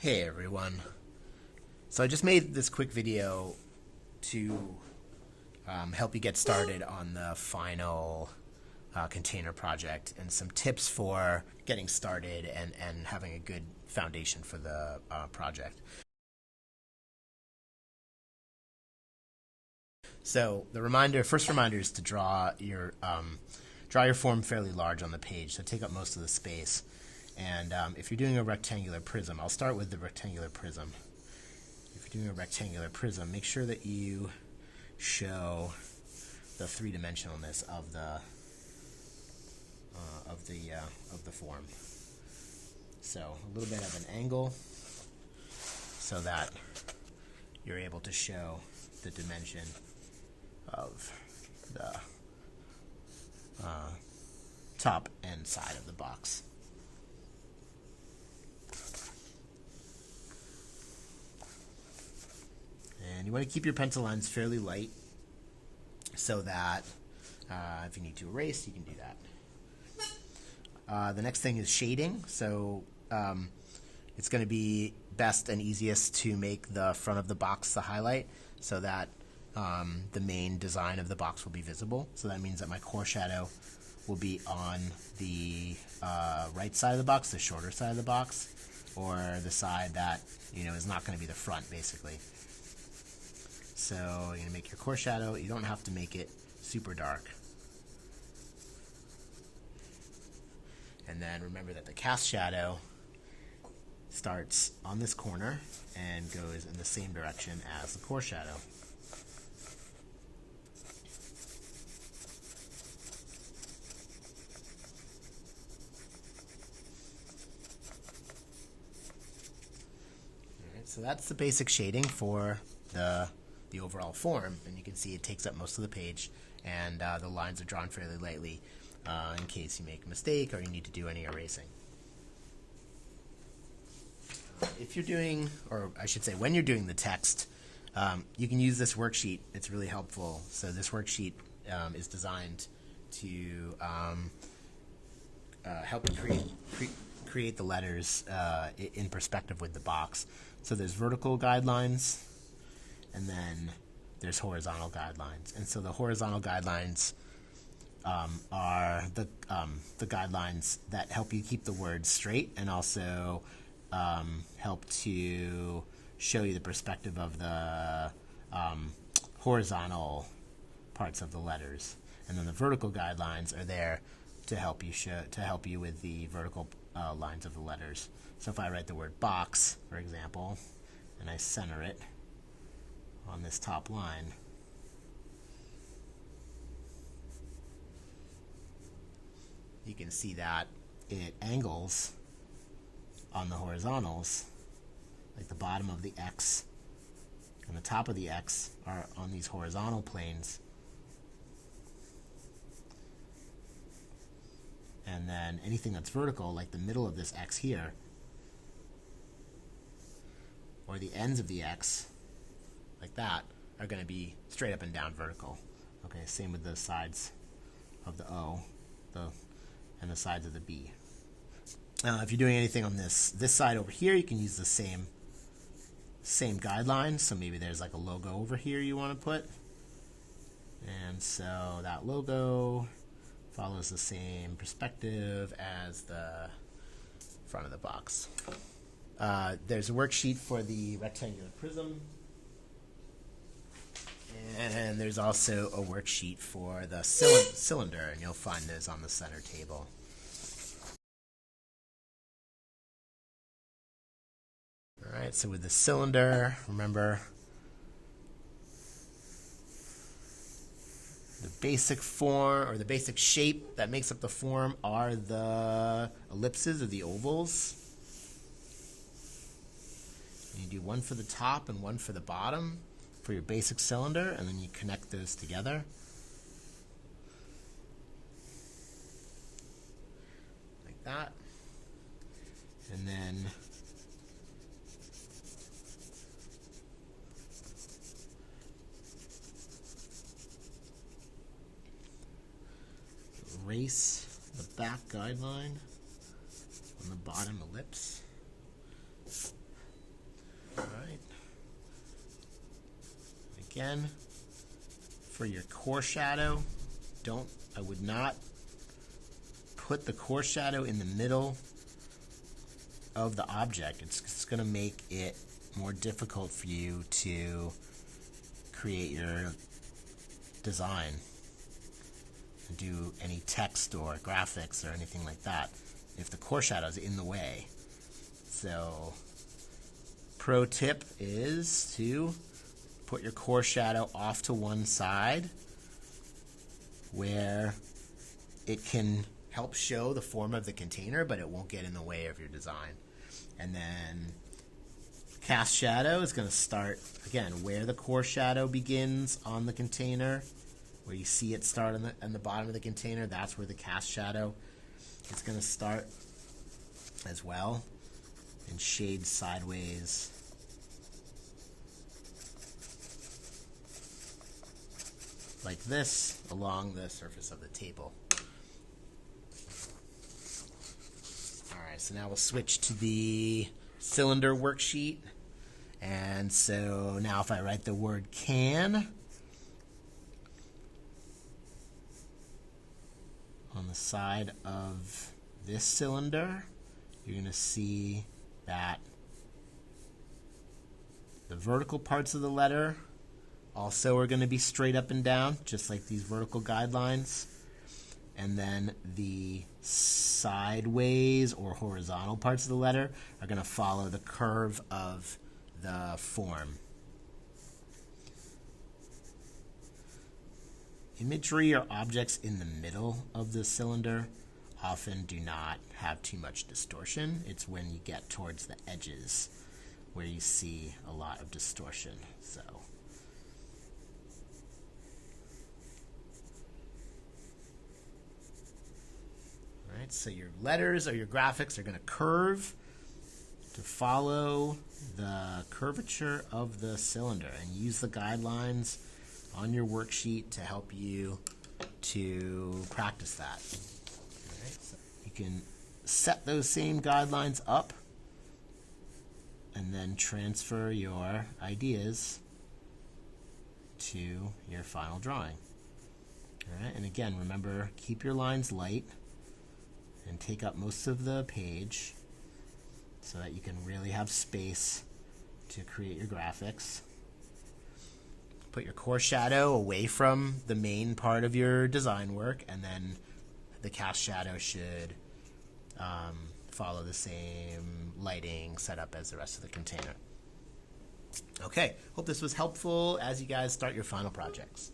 Hey everyone. So I just made this quick video to help you get started on the final container project and some tips for getting started and having a good foundation for the project. So the first reminder is to draw your form fairly large on the page, so take up most of the space. And if you're doing a rectangular prism, I'll start with the rectangular prism. If you're doing a rectangular prism, make sure that you show the three-dimensionalness of the form. So a little bit of an angle, so that you're able to show the dimension of the top and side of the box. And you want to keep your pencil lines fairly light so that if you need to erase, you can do that. The next thing is shading. So it's going to be best and easiest to make the front of the box the highlight so that the main design of the box will be visible. So that means that my core shadow will be on the right side of the box, the shorter side of the box, or the side that is not going to be the front, basically. So you're going to make your core shadow. You don't have to make it super dark. And then remember that the cast shadow starts on this corner and goes in the same direction as the core shadow. Alright, so that's the basic shading for the overall form, and you can see it takes up most of the page, and the lines are drawn fairly lightly in case you make a mistake or you need to do any erasing. If you're doing, or I should say when you're doing the text, you can use this worksheet. It's really helpful. So this worksheet is designed to help you create the letters in perspective with the box. So there's vertical guidelines, and then there's horizontal guidelines. And so the horizontal guidelines are the guidelines that help you keep the words straight and also help to show you the perspective of the horizontal parts of the letters. And then the vertical guidelines are there to help you with the vertical lines of the letters. So if I write the word box, for example, and I center it on this top line, you can see that it angles on the horizontals, like the bottom of the X and the top of the X are on these horizontal planes, and then anything that's vertical, like the middle of this X here, or the ends of the X, like that, are going to be straight up and down vertical. Okay, same with the sides of the O, and the sides of the B. If you're doing anything on this side over here, you can use the same guidelines. So maybe there's like a logo over here you want to put, and so that logo follows the same perspective as the front of the box. There's a worksheet for the rectangular prism. And there's also a worksheet for the cylinder, and you'll find those on the center table. All right, so with the cylinder, remember the basic form, or the basic shape that makes up the form, are the ellipses or the ovals. And you do one for the top and one for the bottom for your basic cylinder, and then you connect those together. Like that. And then erase the back guideline on the bottom ellipse. again, for your core shadow, I would not put the core shadow in the middle of the object. It's going to make it more difficult for you to create your design and do any text or graphics or anything like that if the core shadow is in the way. So, pro tip is to put your core shadow off to one side where it can help show the form of the container, but it won't get in the way of your design. And then cast shadow is going to start, again, where the core shadow begins on the container, where you see it start on the bottom of the container. That's where the cast shadow is going to start as well, and shade sideways. Like this, along the surface of the table. Alright, so now we'll switch to the cylinder worksheet. And so now if I write the word can on the side of this cylinder, you're going to see that the vertical parts of the letter also are going to be straight up and down, just like these vertical guidelines. And then the sideways or horizontal parts of the letter are going to follow the curve of the form. Imagery or objects in the middle of the cylinder often do not have too much distortion. It's when you get towards the edges where you see a lot of distortion. So alright, so your letters or your graphics are going to curve to follow the curvature of the cylinder, and use the guidelines on your worksheet to help you to practice that. Alright, so you can set those same guidelines up and then transfer your ideas to your final drawing. Alright, and again, remember, keep your lines light and take up most of the page so that you can really have space to create your graphics. Put your core shadow away from the main part of your design work, and then the cast shadow should follow the same lighting setup as the rest of the container. Okay, hope this was helpful as you guys start your final projects.